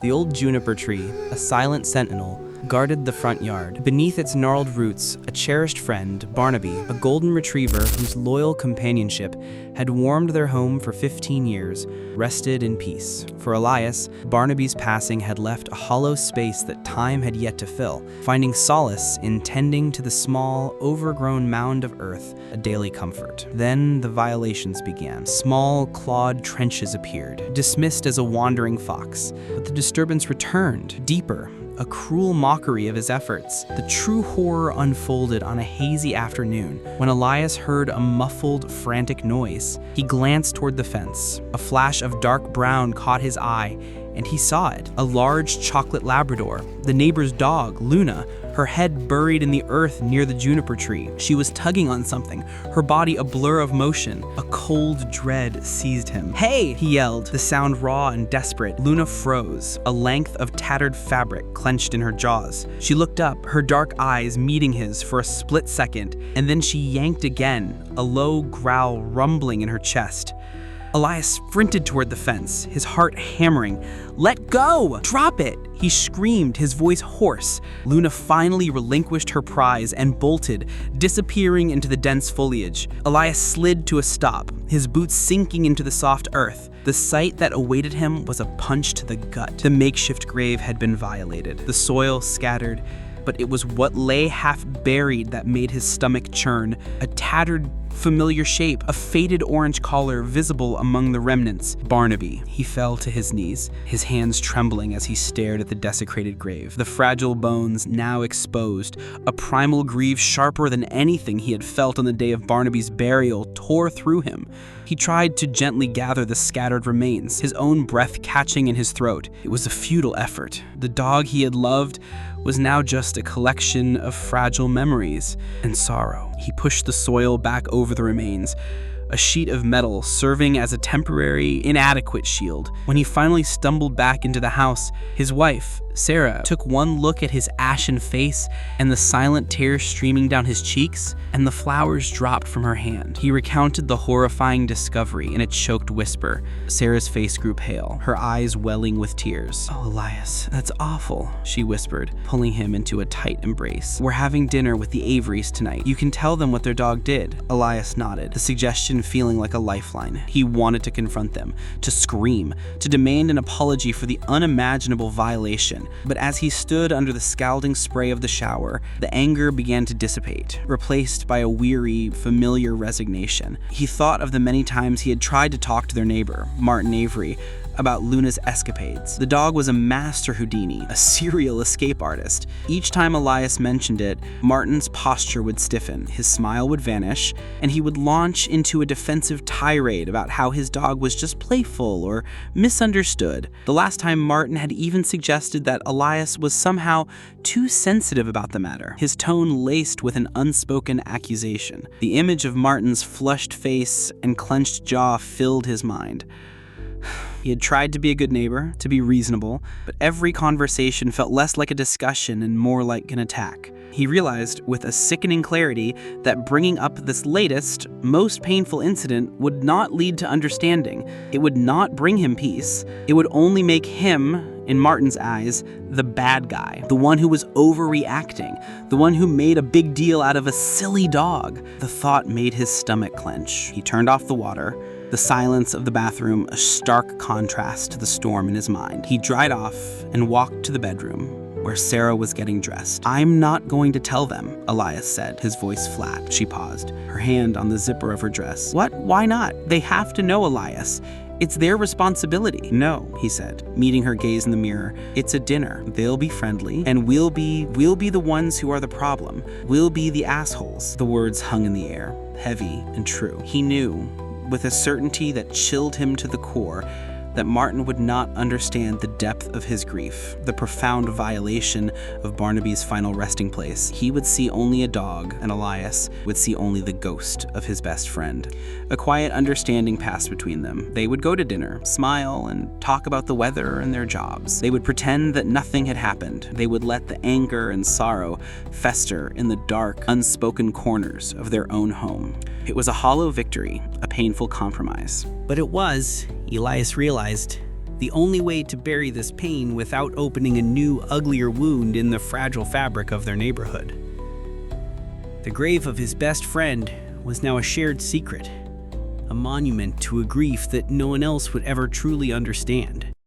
The old juniper tree, a silent sentinel, guarded the front yard. Beneath its gnarled roots, a cherished friend, Barnaby, a golden retriever whose loyal companionship had warmed their home for 15 years, rested in peace. For Elias, Barnaby's passing had left a hollow space that time had yet to fill, finding solace in tending to the small, overgrown mound of earth, a daily comfort. Then the violations began. Small, clawed trenches appeared, dismissed as a wandering fox. But the disturbance returned, deeper, a cruel mockery of his efforts. The true horror unfolded on a hazy afternoon when Elias heard a muffled, frantic noise. He glanced toward the fence. A flash of dark brown caught his eye, and he saw it. A large chocolate Labrador, the neighbor's dog, Luna, her head buried in the earth near the juniper tree. She was tugging on something, her body a blur of motion. A cold dread seized him. "Hey!" he yelled, the sound raw and desperate. Luna froze, a length of tattered fabric clenched in her jaws. She looked up, her dark eyes meeting his for a split second, and then she yanked again, a low growl rumbling in her chest. Elias sprinted toward the fence, his heart hammering. "Let go! Drop it!" he screamed, his voice hoarse. Luna finally relinquished her prize and bolted, disappearing into the dense foliage. Elias slid to a stop, his boots sinking into the soft earth. The sight that awaited him was a punch to the gut. The makeshift grave had been violated, the soil scattered, but it was what lay half buried that made his stomach churn. A tattered, familiar shape, a faded orange collar visible among the remnants. Barnaby. He fell to his knees, his hands trembling as he stared at the desecrated grave. The fragile bones now exposed, a primal grief sharper than anything he had felt on the day of Barnaby's burial tore through him. He tried to gently gather the scattered remains, his own breath catching in his throat. It was a futile effort. The dog he had loved was now just a collection of fragile memories and sorrow. He pushed the soil back over the remains, a sheet of metal serving as a temporary, inadequate shield. When he finally stumbled back into the house, his wife, Sarah, took one look at his ashen face and the silent tears streaming down his cheeks, and the flowers dropped from her hand. He recounted the horrifying discovery in a choked whisper. Sarah's face grew pale, her eyes welling with tears. "Oh, Elias, that's awful," she whispered, pulling him into a tight embrace. "We're having dinner with the Averys tonight. You can tell them what their dog did." Elias nodded, the suggestion feeling like a lifeline. He wanted to confront them, to scream, to demand an apology for the unimaginable violation. But as he stood under the scalding spray of the shower, the anger began to dissipate, replaced by a weary, familiar resignation. He thought of the many times he had tried to talk to their neighbor, Martin Avery, about Luna's escapades. The dog was a master Houdini, a serial escape artist. Each time Elias mentioned it, Martin's posture would stiffen, his smile would vanish, and he would launch into a defensive tirade about how his dog was just playful or misunderstood. The last time Martin had even suggested that Elias was somehow too sensitive about the matter, his tone laced with an unspoken accusation. The image of Martin's flushed face and clenched jaw filled his mind. He had tried to be a good neighbor, to be reasonable, but every conversation felt less like a discussion and more like an attack. He realized with a sickening clarity that bringing up this latest, most painful incident would not lead to understanding. It would not bring him peace. It would only make him, in Martin's eyes, the bad guy, the one who was overreacting, the one who made a big deal out of a silly dog. The thought made his stomach clench. He turned off the water, the silence of the bathroom a stark contrast to the storm in his mind. He dried off and walked to the bedroom, where Sarah was getting dressed. "I'm not going to tell them," Elias said, his voice flat. She paused, her hand on the zipper of her dress. "What? Why not? They have to know, Elias. It's their responsibility." "No," he said, meeting her gaze in the mirror. "It's a dinner. They'll be friendly, and we'll be the ones who are the problem. We'll be the assholes." The words hung in the air, heavy and true. He knew, with a certainty that chilled him to the core, that Martin would not understand the depth of his grief, the profound violation of Barnaby's final resting place. He would see only a dog, and Elias would see only the ghost of his best friend. A quiet understanding passed between them. They would go to dinner, smile, and talk about the weather and their jobs. They would pretend that nothing had happened. They would let the anger and sorrow fester in the dark, unspoken corners of their own home. It was a hollow victory, a painful compromise. But it was, Elias realized, the only way to bury this pain without opening a new, uglier wound in the fragile fabric of their neighborhood. The grave of his best friend was now a shared secret, a monument to a grief that no one else would ever truly understand.